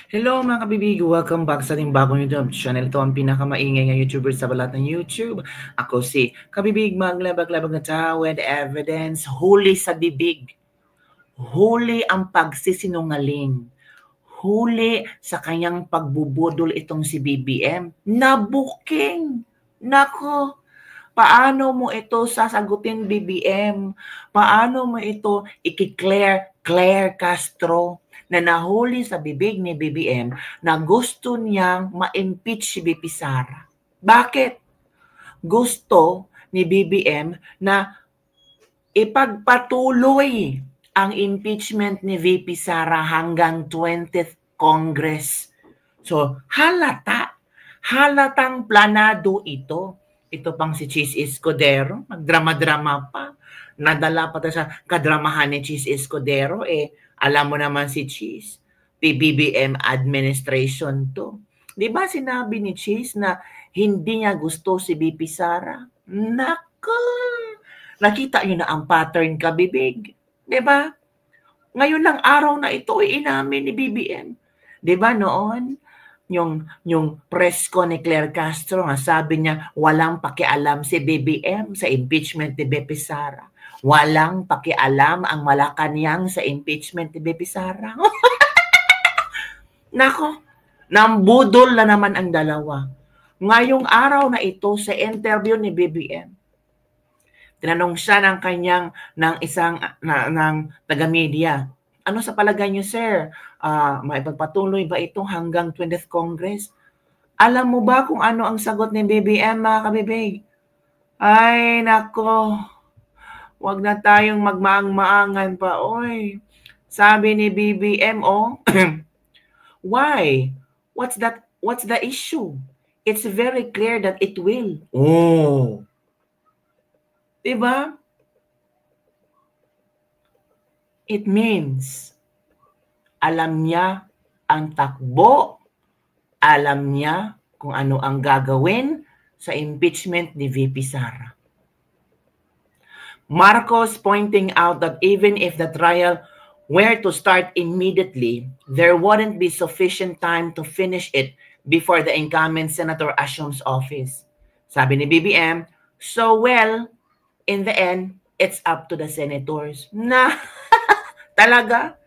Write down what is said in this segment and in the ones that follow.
Hello mga kabibig! Welcome back sa ating bagong YouTube channel. Ito ang pinakamaingay ng YouTuber sa balat ng YouTube. Ako si Kabibig, maglabag-labag na tao with evidence. Huli sa bibig. Huli ang pagsisinungaling. Huli sa kanyang pagbubudol itong si BBM. Nabuking! Nako! Paano mo ito sasagutin, BBM? Paano mo ito Claire Castro na nahuli sa bibig ni BBM na gusto niyang ma-impeach si BP Sara? Bakit? Gusto ni BBM na ipagpatuloy ang impeachment ni VP Sara hanggang 20th Congress. So, halatang planado ito. Ito pang si Cheese Escudero, magdrama-drama pa. Nadala pa sa kadramahan ni Cheese Escudero. Alam mo naman si Cheese, PBBM administration to. Di ba sinabi ni Cheese na hindi niya gusto si BP Sara? Nako! Nakita niyo na ang pattern, kabibig. Di ba? Ngayon lang araw na ito ay inamin ni BBM. Di ba noon? Yung press ko ni Claire Castro, sabi niya, walang pakialam si BBM sa impeachment ni BP Sara. Walang pakialam ang Malacanang sa impeachment ni BP Sara. Nako, nambudol na naman ang dalawa. Ngayong araw na ito sa interview ni BBM, tinanong siya ng isang taga-media. Ano sa palagay niyo, sir? Maipagpatuloy ba ito hanggang 20th Congress? Alam mo ba kung ano ang sagot ni BBM, mga kabibig? Ay, nako. Huwag na tayong magmaang-maangan pa, oy. Sabi ni BBM, why? What's the issue? It's very clear that it will. Oh. Diba? It means, alam niya ang takbo, alam niya kung ano ang gagawin sa impeachment ni VP Sara. Marcos pointing out that even if the trial were to start immediately, there wouldn't be sufficient time to finish it before the incumbent senator assumes office. Sabi ni BBM, so well, in the end, it's up to the senators. Na, talaga?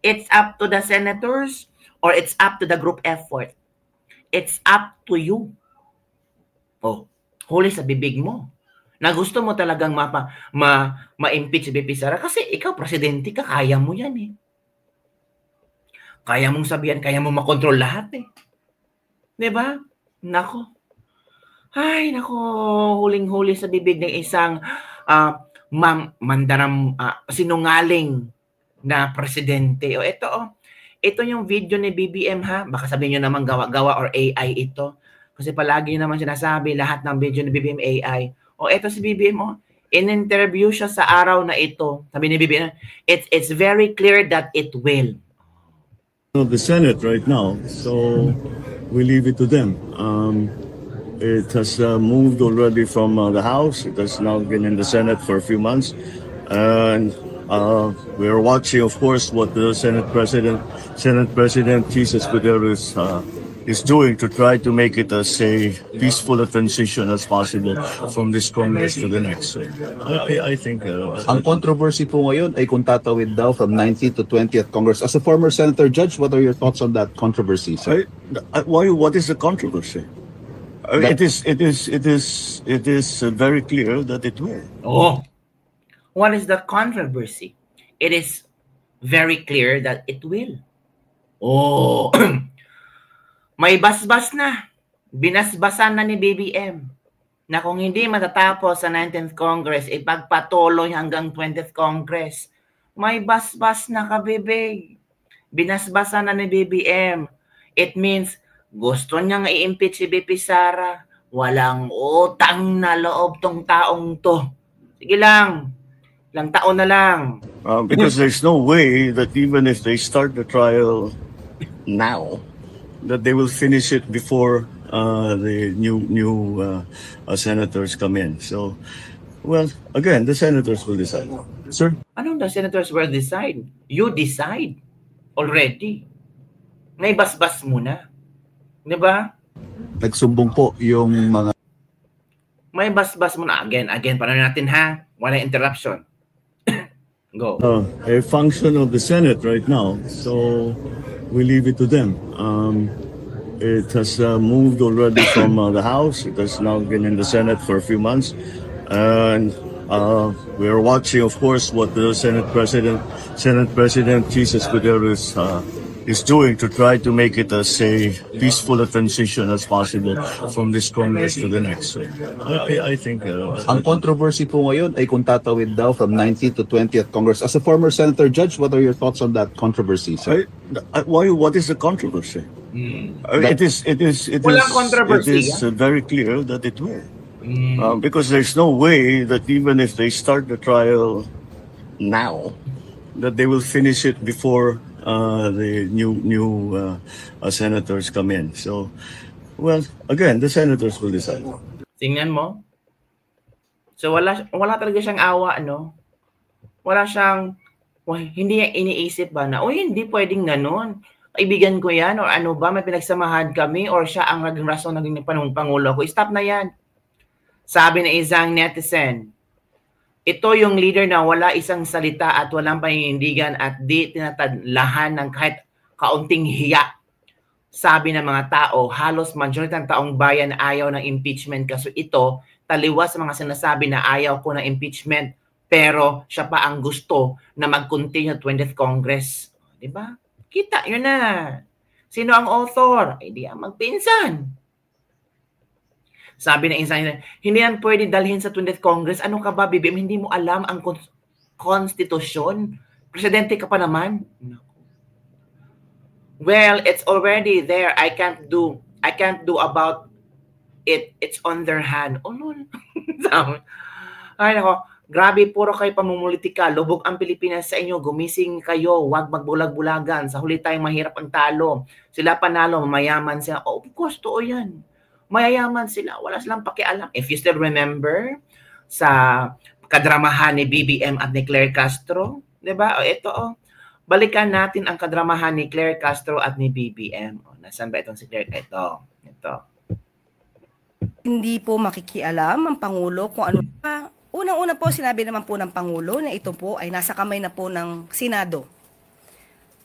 It's up to the senators or it's up to the group effort? It's up to you. Oh, huli sa bibig mo. Na gusto mo talagang ma-impeach si BP Sara kasi ikaw, presidente ka, kaya mo yan eh. Kaya mong sabihan, kaya mo makontrol lahat eh. Diba? Nako. Ay, nako, huling-huli sa bibig ng isang sinungaling na presidente. O ito yung video ni BBM ha. Baka sabihin nyo naman gawa-gawa or AI ito. Kasi palagi naman sinasabi lahat ng video ni BBM AI. O ito si BBM in-interview siya sa araw na ito. Sabi ni BBM, it's very clear that it will. Of the Senate right now, so we leave it to them. It has moved already from the House. It has now been in the Senate for a few months, and we are watching, of course, what the Senate President Jesus Escudero is doing to try to make it as a peaceful a transition as possible from this Congress to the next. So, I think ang controversy po ngayon ay kung tatawid daw from 19th to 20th Congress. As a former senator judge, what are your thoughts on that controversy, sir? What is the controversy? It is very clear that it will. Oh, what is the controversy? It is very clear that it will. Oh, may basbas na. Binasbasan na ni BBM na kung hindi matatapos sa 19th Congress, ipagpatuloy hanggang 20th Congress. May basbas na, kabibig. Binasbasan na ni BBM. It means gusto niyang i-impeach si BP Sara. Walang utang na loob tong taong to. Sige lang. Ilang taon na lang. Because there's no way that even if they start the trial now, that they will finish it before the new senators come in. So, well, again, the senators will decide. Sir? Anong the senators will decide? You decide already. May basbas muna. Di ba? Nagsumbong po yung mga May basbas muna. Again, paano natin ha? Wala interruption. Go. A function of the Senate right now, so we leave it to them. It has moved already from the House. It has now been in the Senate for a few months, and we are watching, of course, what the Senate President Jesus Escudero is doing to try to make it as a peaceful a transition as possible from this Congress to the next. So, I think ang controversy po ngayon ay kung tatawid daw from 19th to 20th Congress. As a former senator judge, what are your thoughts on that controversy, sir? why? What is the controversy? It is Walang controversy, very clear that it will. Because there's no way that even if they start the trial now, that they will finish it before the new senators come in. So, well, again, the senators will decide. Tingnan mo. So wala talaga siyang awa, no? Wala siyang, hindi niya iniisip ba na, hindi pwedeng ganun. Kaibigan ko yan, or ano ba, may pinagsamahan kami, or siya ang naging rason naging pangulo ko. Stop na yan. Sabi na isang netizen, ito yung leader na wala isang salita at walang paninindigan at di tinatadlahan ng kahit kaunting hiya. Sabi ng mga tao, halos majority ng taong bayan ayaw ng impeachment kasi ito, taliwas sa mga sinasabi na ayaw ko ng impeachment, pero siya pa ang gusto na mag-continue 20th Congress. Diba? Kita, yun na. Sino ang author? Ay di ang magpinsan. Sabi ng isang, hindi yan pwede dalhin sa 20th Congress. Ano ka ba, BBM? Hindi mo alam ang konstitusyon? Presidente ka pa naman? Well, it's already there. I can't do about it. It's on their hand. Oh, no. Ay, nako. Grabe, puro kayo pamumulitika. Lubog ang Pilipinas sa inyo. Gumising kayo. Huwag magbulag-bulagan. Sa huli tayong mahirap ang talo. Sila panalo, mayaman sila. Oh, of course, totoo yan. Mayayaman sila. Wala silang pakialam. If you still remember sa kadramahan ni BBM at ni Claire Castro, diba? Ito, balikan natin ang kadramahan ni Claire Castro at ni BBM. Nasaan ba itong si Claire? Ito. Hindi po makikialam ang Pangulo kung ano pa. Unang-una po, sinabi naman po ng Pangulo na ito po ay nasa kamay na po ng Senado.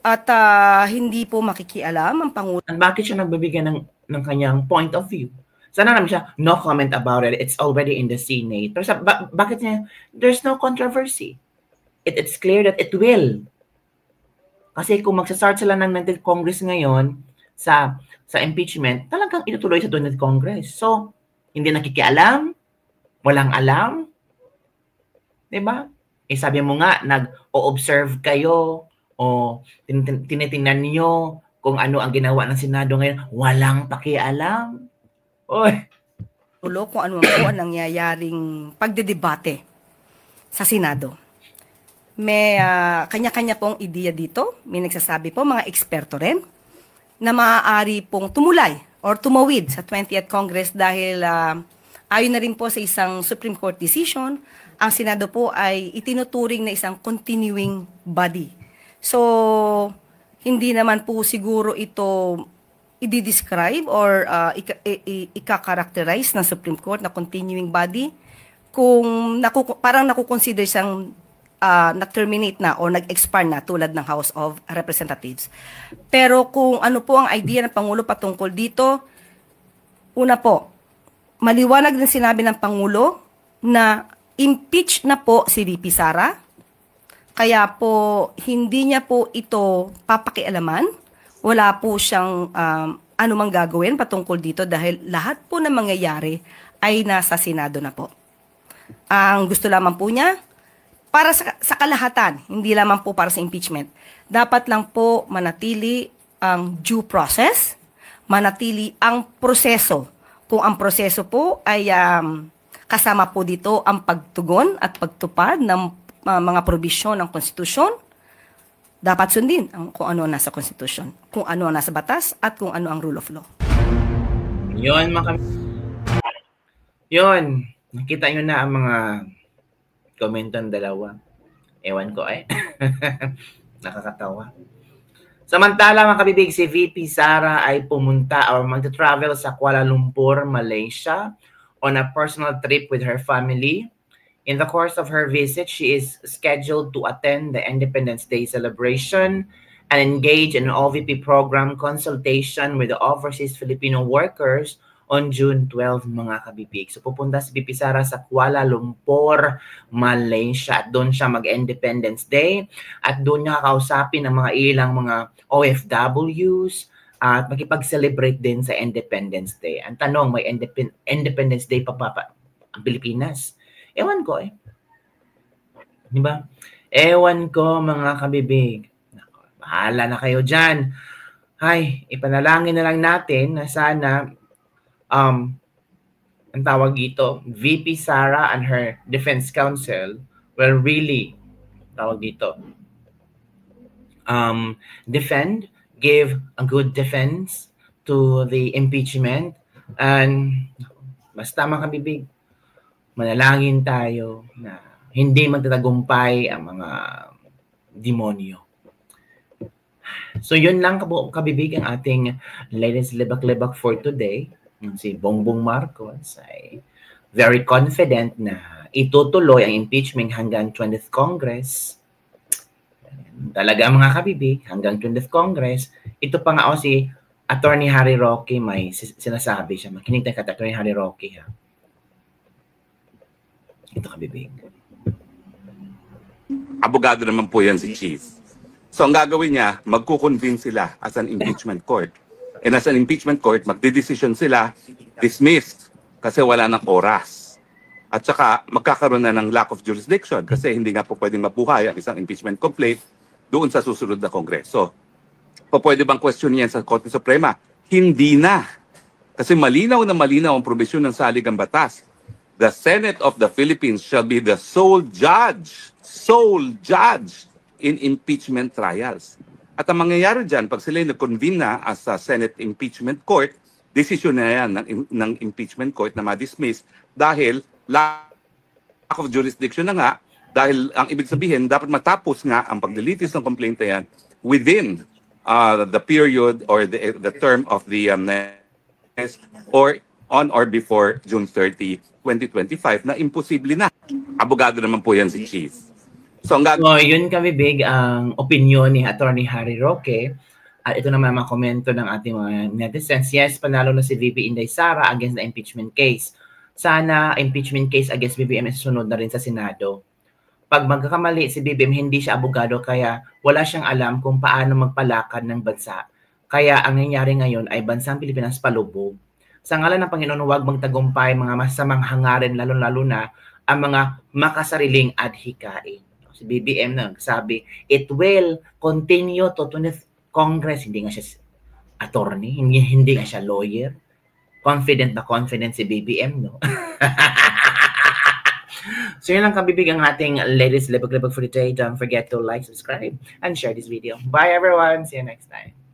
At hindi po makikialam ang Pangulo. Bakit siya nagbibigay ng kanyang point of view? Sana naman siya, no comment about it. It's already in the Senate. Bakit niya? There's no controversy. It's clear that it will. Kasi kung magsastart sila ng 19th Congress ngayon sa impeachment, talagang itutuloy sa 20th Congress. So, hindi nakikialam, walang alam, diba? Sabi mo nga, nag-o-observe kayo, o tinitingnan niyo kung ano ang ginawa ng Senado ngayon, walang pakialam. Oy. Kung ano po ang nangyayaring pagdedebate sa Senado. May kanya-kanya pong ideya dito. May nagsasabi po, mga eksperto rin, na maaari pong tumulay or tumawid sa 20th Congress dahil ayon na rin po sa isang Supreme Court decision, ang Senado po ay itinuturing na isang continuing body. So, hindi naman po siguro ito i-describe or ika-characterize ng Supreme Court na continuing body kung parang nakukonsider siyang na-terminate na o nag-expire na tulad ng House of Representatives. Pero kung ano po ang idea ng Pangulo patungkol dito, una po, maliwanag din sinabi ng Pangulo na impeach na po si VP Sara, kaya po hindi niya po ito papakialaman, wala po siyang anumang gagawin patungkol dito dahil lahat po ng mangyayari ay nasa Senado na po. Ang gusto lamang po niya, para sa kalahatan, hindi lamang po para sa impeachment, dapat lang po manatili ang due process, manatili ang proseso. Kung ang proseso po ay kasama po dito ang pagtugon at pagtupad ng mga probisyon ng konstitusyon, dapat sundin kung ano nasa konstitusyon, kung ano nasa batas, at kung ano ang rule of law. Yun, yun. Nakita nyo na ang mga komentan dalawa. Ewan ko nakakatawa. Samantala mga kabibig, si VP Sara ay pumunta or mag-travel sa Kuala Lumpur, Malaysia on a personal trip with her family. In the course of her visit, she is scheduled to attend the Independence Day celebration and engage in an OVP program consultation with the overseas Filipino workers on June 12, mga kabibig. So pupunta si VP Sara sa Kuala Lumpur, Malaysia at doon siya mag-Independence Day at doon niya kakausapin ng mga ilang mga OFWs at makipag-celebrate din sa Independence Day. Ang tanong, may Independence Day pa ang Pilipinas? Ewan ko eh. Di ba? Ewan ko mga kabibig. Bahala na kayo dyan. Ay, ipanalangin na lang natin na sana ang tawag dito, VP Sara and her defense counsel will really defend, give a good defense to the impeachment, and basta mga kabibig, manalangin tayo na hindi magtatagumpay ang mga demonyo. So yun lang kabibig ang ating latest libak-libak for today. Si Bongbong Marcos ay very confident na itutuloy ang impeachment hanggang 20th Congress. Talaga mga kabibig, hanggang 20th Congress. Ito pa nga si Attorney Harry Roque may sinasabi siya. Makinig tayo kay Attorney Harry Roque. Ha? Ito kabibig. Abogado naman po yan si Chief. So ang gagawin niya, magkukonvince sila as an impeachment court. And as an impeachment court, magdidesisyon sila, dismissed, kasi wala ng oras. At saka magkakaroon na ng lack of jurisdiction kasi hindi nga po pwedeng mabuhay ang isang impeachment complaint doon sa susunod na Kongreso. Pwede bang question yan sa Korte Suprema? Hindi na. Kasi malinaw na malinaw ang probisyon ng saligang batas. The Senate of the Philippines shall be the sole judge in impeachment trials. At ang mangyayari dyan, pag sila na-convene na as a Senate Impeachment Court, desisyon na yan ng Impeachment Court na ma-dismiss dahil lack of jurisdiction na nga, dahil ang ibig sabihin, dapat matapos nga ang paglilitis ng complaint na yan within the period or the term of the or on or before June 30, 2025 na imposible na. Abogado naman po yan si Chief. So yun kabibig ang opinion ni Attorney Harry Roque. At ito naman mga komento ng ating mga netizens. Yes, panalo na si VP Inday Sara against the impeachment case. Sana impeachment case against BBM sunod na rin sa Senado. Pag magkakamali si BBM, hindi siya abogado kaya wala siyang alam kung paano magpalakad ng bansa. Kaya ang nangyayari ngayon ay bansang Pilipinas palubog. Sa ngalan ng Panginoon, huwag magtagumpay mga masamang hangarin, lalo-lalo na ang mga makasariling adhikain. Si BBM nagsabi, it will continue to 20th Congress. Hindi nga siya attorney, hindi nga siya lawyer. Confident si BBM, no? So yun lang kabibig ang ating latest libag-libag for today. Don't forget to like, subscribe, and share this video. Bye everyone! See you next time.